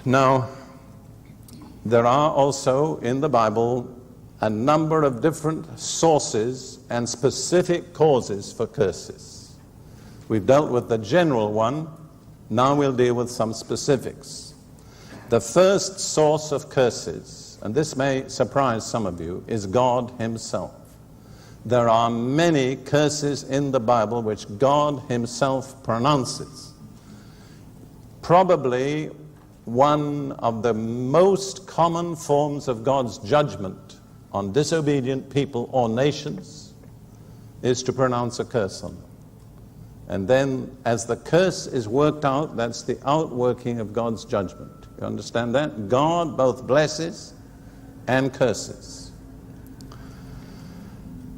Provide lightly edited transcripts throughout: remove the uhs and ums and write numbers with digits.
Now, there are also in the Bible a number of different sources and specific causes for curses. We've dealt with the general one, now we'll deal with some specifics. The first source of curses, and this may surprise some of you, is God Himself. There are many curses in the Bible which God Himself pronounces. Probably one of the most common forms of God's judgment on disobedient people or nations is to pronounce a curse on them. And then as the curse is worked out, that's the outworking of God's judgment. You understand that? God both blesses and curses.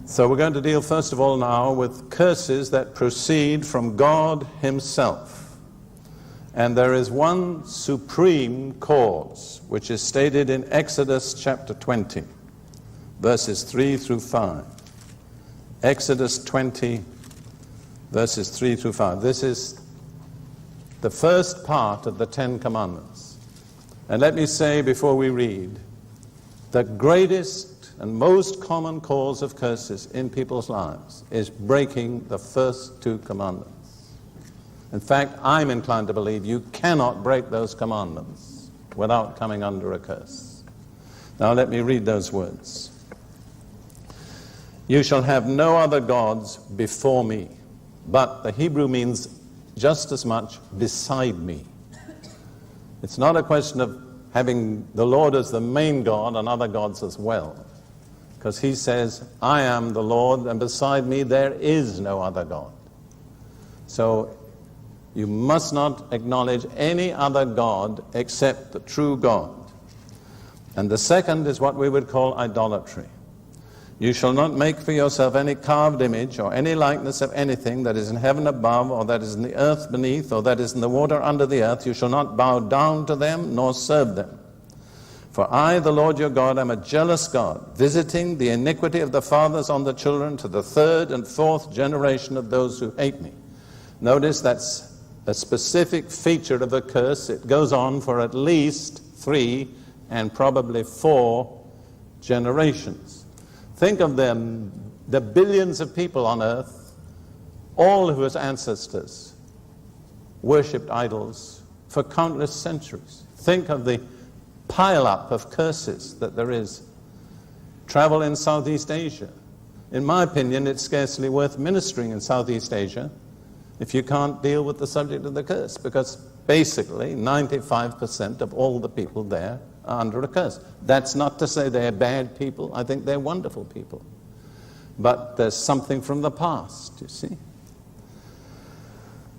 So we're going to deal first of all now with curses that proceed from God Himself. And there is one supreme cause, which is stated in Exodus chapter 20, verses 3 through 5. Exodus 20, verses 3 through 5. This is the first part of the Ten Commandments. And let me say before we read, the greatest and most common cause of curses in people's lives is breaking the first two commandments. In fact, I'm inclined to believe you cannot break those commandments without coming under a curse. Now let me read those words. You shall have no other gods before me. But the Hebrew means just as much beside me. It's not a question of having the Lord as the main God and other gods as well. Because He says, I am the Lord, and beside me there is no other God. So you must not acknowledge any other God except the true God. And the second is what we would call idolatry. You shall not make for yourself any carved image or any likeness of anything that is in heaven above, or that is in the earth beneath, or that is in the water under the earth. You shall not bow down to them nor serve them. For I, the Lord your God, am a jealous God, visiting the iniquity of the fathers on the children to the third and fourth generation of those who hate me. Notice that's a specific feature of a curse. It goes on for at least 3 and probably 4 generations. Think of them, the billions of people on earth, all whose ancestors worshipped idols for countless centuries. Think of the pile-up of curses that there is. Travel in Southeast Asia. In my opinion, it's scarcely worth ministering in Southeast Asia if you can't deal with the subject of the curse, because basically 95% of all the people there are under a curse. That's not to say they're bad people. I think they're wonderful people. But there's something from the past, you see.